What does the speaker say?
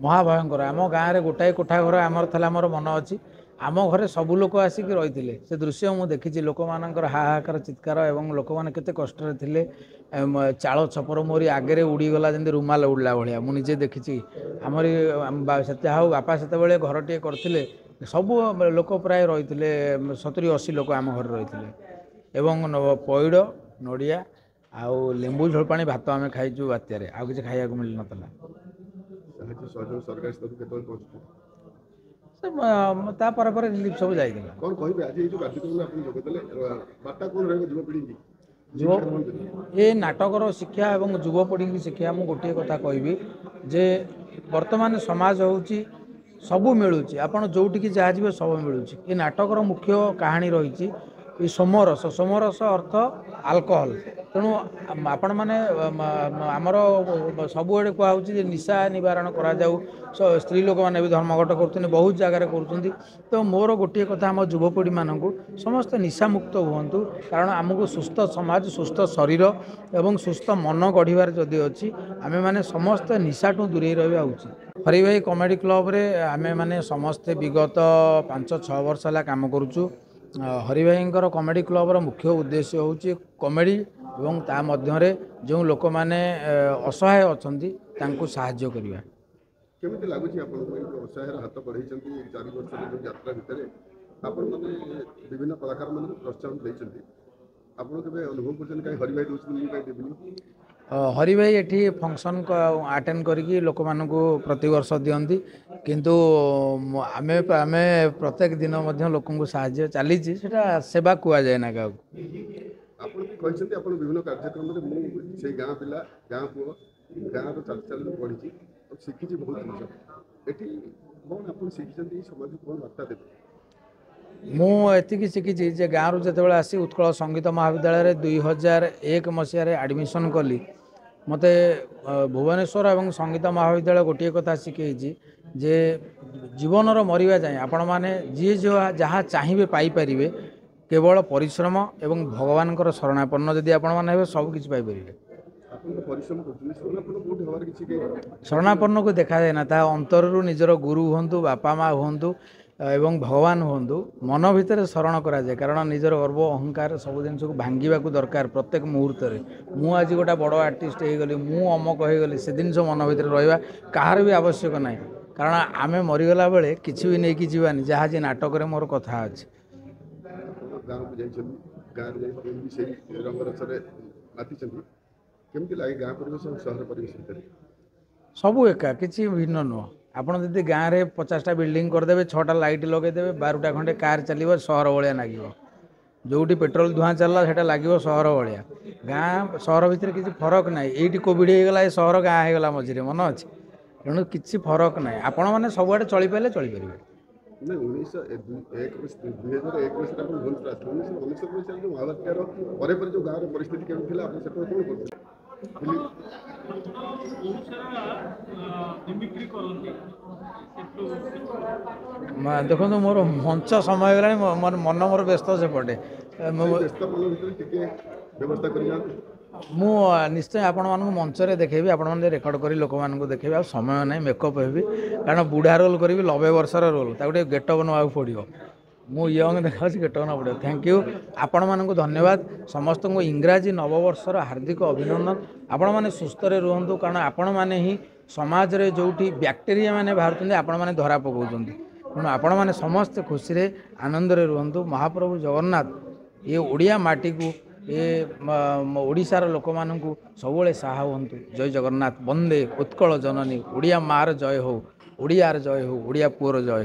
महाभयंकर आम गाँव में गोटाए कोठा घर आमर था आमर मन अच्छी आम घरे सबू लोक आसिक रही से दृश्य मुझे देखी लोक मानकर हाहाकार चित्कार एवं लोक मैंने केते कष्ट थे चाल छपर मोरी आगे उड़ीगला जमी रुमाल उड़ला भाया मुझे देखी आमरी बापा से घर टे करते सबू लोक प्राय रही 70-80 लोक आम घर रही एवं पैड़ नड़िया आउ लेंबू झोलपाणी भात आम खाइचु बात्यारे आउ किसी खाइबा मिल नाला तापर रिलीफ सब जाइए ये नाटकर शिक्षा और युवपीढ़ी की शिक्षा मुझे गोटे कथा कहबी जे वर्तमान समाज होची सबू मिलूँ आपड़ जोटिकी जहाँ जी सब मिलूँ ये नाटकर मुख्य कहानी रही सोमरस सोमरस अर्थ आल्कोहल तेणु आपण मैंने आमर सबुआड़े कहुच्छे निशा निवारण कराऊ स्त्री लोक मैंने भी धर्मघट कर बहुत जगार कर तो मोर गोटे कथा आम युवपीढ़ी मानू समस्त निशा मुक्त हूँ कारण आमको सुस्थ समाज सुस्थ शरीर एवं सुस्थ मन गढ़ार जदि अच्छी आमे माने समस्त निशाठू दूरे रहा उचित। हरि भाई कॉमेडी क्लब रे आमे माने समस्ते विगत 5-6 वर्ष है काम करुचु। हरि भाई कॉमेडी क्लब रो मुख्य उद्देश्य होची कॉमेडी एवं ता मध्यरे जो लोक माने असहाय अछंती तांको सहाय्य करिवा। केमिति लागुची आपन को असहाय हाथ बढ़ाइछंती 4 वर्ष जो यात्रा भितरे आपन माने विभिन्न कलाकार माने प्रोत्साहन दैछंती आपन केबे अनुभव करछन काई हरि भाई दोस्त काई देबनी हरि भाई एठी फंक्शन अटेंड करिकी लोक मानकु प्रति वर्ष दियंती किंतु आमे आमे प्रत्येक दिन मध्य लोकंकु सहाय्य चली सेटा सेवा कुआ जाय ना गाँव आपन भी कहछंती आपन विभिन्न कार्यक्रम रे मु से गाँ पिला गाँ पुओ गाँ रो चल पढ़ी और शिखी बहुत जिनिस एठी कौन आपन शिखिछंती समाज को कौन वार्ता देबे मुझे शिखी जे गाँव जो आसी उत्कल संगीत महाविद्यालय 2001 मसीह एडमिशन कली मते भुवनेश्वर एवं संगीत महाविद्यालय गोटे कथा शिखे जे जीवन मरिया जाए आपण मैंने जी जहाँ चाहिए पाइपर केवल परिश्रम एवं भगवान शरणापन्न जदि आपण मैंने सबकि पाइपर शरणापन्न को देखा जाए ना ता अंतर निजर गुरु हूँ बापा माँ हूँ एवं भगवान हूँ मन भितर शरण करा जाए कारण निजर गर्व अहंकार सब जिन को भांगा दरकार प्रत्येक मुहूर्त में आज गोटे बड़ आर्टिस्ट हो गली मु अमक हो गली से जिन मन भितर रहा कहार भी आवश्यक ना कारण आमे मरीगला बेले किसी भी नहीं जीवानी जहाँ जी नाटक मोर कथा अच्छे सबू एका किसी भिन्न नुह आपड़ जब गाँव में 50टा बिल्डिंग करदे 6टा लाइट लगेदे 12टा खंडे कार चलो सहर भाया लगे जोटी पेट्रोल धुआं चलला सेटा लगे सहर भाया गाँ सहर भितर किसी फरक ना ये कोविड होगा ये सहर गाँ होगा मझे मन अच्छे तेणु किसी फरक ना आपण मैंने सबुआड़े चली पारे चलीपर देखो मोर मंच समय गला मन मोर व्यस्त सेपटे मु निश्चय आपण मानक मंच रे देखेबी आपण माने रेकॉर्ड करी लोक मानक देखेबी आ समय नै मेकअप हेबी कारण बुढ़ा रोल करी 90 वर्षर रोल ता गोटे गेटअप नवाक पड़ो मु यंग देखा गेटअप ना पड़ो थैंक यू आपण मानक धन्यवाद समस्त को इंग्राजी नववर्षर हार्दिक अभिनंदन आपण माने सुस्थ रे रुहंतु कारण आपण माने ही समाज रे जोठी बैक्टेरिया माने बाहर आपण माने धरा पकाउछंती तेणु आपण माने समस्त खुशी रे आनंद रे रुहंतु महाप्रभु जगन्नाथ ये ओडिया माटी को ये ओडिशार लोक मानू सबुले साहा हूँ जय जगन्नाथ वंदे उत्कल जननी ओडिया मार जय हो ओडियार जय हो ओडिया पुअर जय हो।